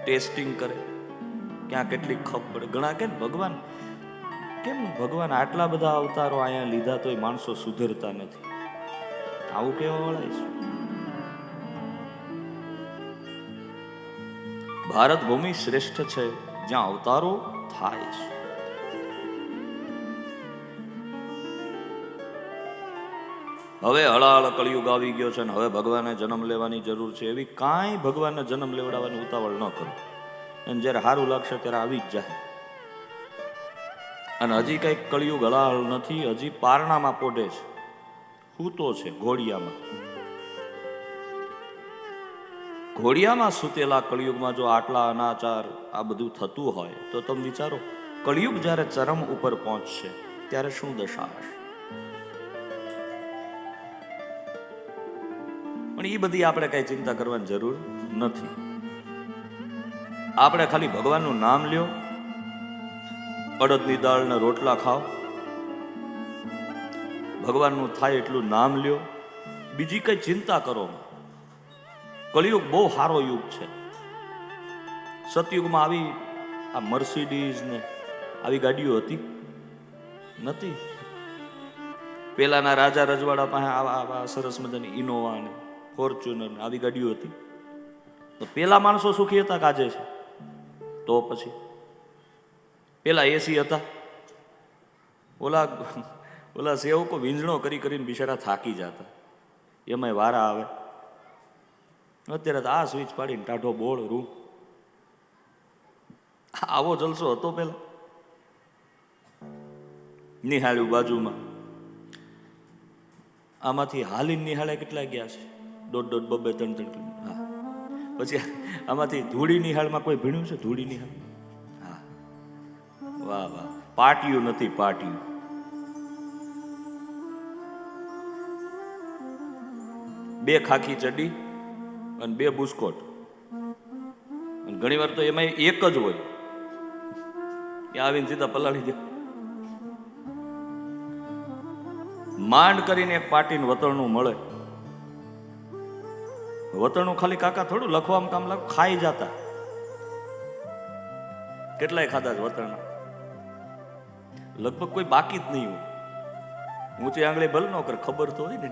Testing કરે, ક્યાં કેટલી ખપ પડે. ઘણા કે ભગવાન કેમ ભગવાન આટલા બધા અવતારો અહીંયા લીધા તોય માણસો સુધરતા નથી, આવું કેવા વળાય છે? ભારત ભૂમિ શ્રેષ્ઠ છે જ્યાં અવતારો થાય છે. હવે હળાહળ કળિયુગ આવી ગયો છે ને હવે ભગવાને જન્મ લેવાની જરૂર છે એવી કાંઈ ભગવાનને જન્મ લેવડાવવાની ઉતાવળ ન કરો. અને જ્યારે સારું લાગશે ત્યારે આવી જ જાય. અને હજી કઈક કળિયુગ હળાહળ નથી, હજી પારણામાં પોઢે છે, સૂતો છે ઘોડિયામાં. ઘોડિયામાં સૂતેલા કળિયુગમાં જો આટલા અનાચાર આ બધું થતું હોય તો તમે વિચારો કળિયુગ જ્યારે ચરમ ઉપર પહોંચશે ત્યારે શું દશા હશે. પણ એ બધી આપણે કઈ ચિંતા કરવાની જરૂર નથી. આપણે ખાલી ભગવાનનું નામ લ્યો, અડદની દાળના રોટલા ખાઓ, ભગવાનનું થાય એટલું નામ લ્યો, બીજી કઈ ચિંતા કરો. કળિયુગ બહુ સારો યુગ છે. સતયુગમાં આવી આ મર્સિડીઝ ને આવી ગાડીઓ હતી નથી. પેલાના રાજા રજવાડા પાસે આવા સરસ મજાની ઇનોવા ને ફોર્ચ્યુનર ને આવી ગાડીઓ હતી. તો પેલા માણસો સુખી હતા કાજે છે? તો પછી પેલા એસી હતા. ઓલા સેવકો વીંઝણો કરી કરીને બિચારા થાકી જતા, એમાંય વારા આવે. અત્યારે તો આ સ્વિચ પાડીને ટાઢો બોળ રૂમ. આવો જલસો હતો પેલા. નિહાળ્યું બાજુમાં, આમાંથી હાલીને નિહાળે કેટલા ગયા છે? 1.5 2 3 3. હા, પછી આમાંથી ધૂળી નિહાળમાં કોઈ ભીણ્યું છે? ધૂળી નિહાળ, હા, વાહ વાહ. પાટિયું નથી, પાટિયું. બે ખાખી ચડી અને 2 બુસ્કોટ, અને ઘણી વાર તો એમાં એક જ હોય, એ આવીને સીધા પલાળી દે. માંડ કરીને એક પાટીને વતરણું મળે. વતરણું ખાલી કાકા થોડું લખવામાં કામ લાગે, ખાઈ જતા. કેટલાય ખાધા છે વતરણા, લગભગ કોઈ બાકી જ નહીં હોય. ઊંચી આંગળી ભલ ન કરે, ખબર તો હોય ને.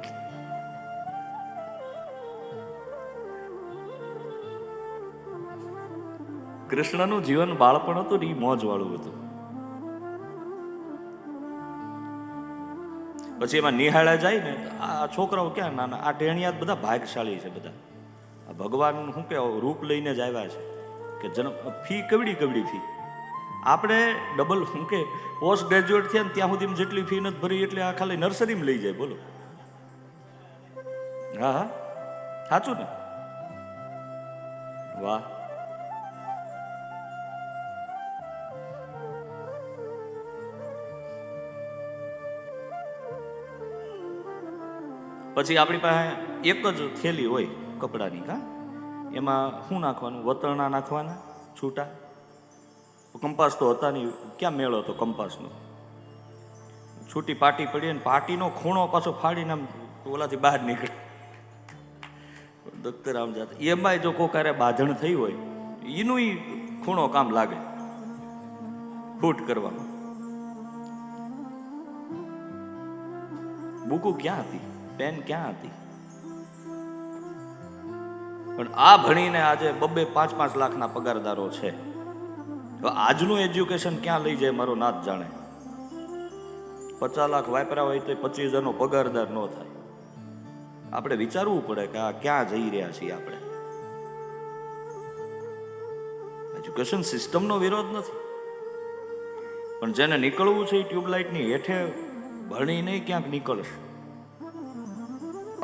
કૃષ્ણનું જીવન બાળપણ હતું ને એ મોજ વાળું હતું. પછી એમાં નિહાળ્યા જાય ને, આ છોકરાઓ ક્યાં નાના, આ ટેણિયા બધા ભાગશાળી છે બધા. આ ભગવાન શું કે રૂપ લઈને જ આવ્યા છે કે જન્મ. ફી કવડી કવડી ફી. આપણે ડબલ શું કે પોસ્ટ ગ્રેજ્યુએટ થયા ને ત્યાં સુધી જેટલી ફી નથી ભરી એટલે આ ખાલી નર્સરીમાં લઈ જાય. બોલો, હા હા, સાચું ને? વાહ. પછી આપણી પાસે એક જ થેલી હોય કપડાની. કા એમાં શું નાખવાનું? વતરણા નાખવાના છૂટા. કંપાસ તો હતા નહીં, ક્યાં મેળો હતો કંપાસનો? છૂટી પાટી પડી ને પાટીનો ખૂણો પાછો ફાડીને આમ ઓલાથી બહાર નીકળે. દખ્તર આમ જાત. એમાંય જો કોકારે બાંધણ થઈ હોય એનું ખૂણો કામ લાગે ફૂટ કરવામાં. બુકુ ક્યાં હતી? પેન ક્યાં હતી? પણ આ ભણીને આજે 2-5 લાખના પગારદારો છે. આજનું એજ્યુકેશન ક્યાં લઈ જાય મારો નાથ જાણે. 50 લાખ વાપરા હોય તો 25,000નો પગારદાર ન થાય. આપણે વિચારવું પડે કે આ ક્યાં જઈ રહ્યા છીએ આપણે. એજ્યુકેશન સિસ્ટમનો વિરોધ નથી, પણ જેને નીકળવું છે એ ટ્યુબલાઇટની હેઠે ભણી નહીં ક્યાંક નીકળશે.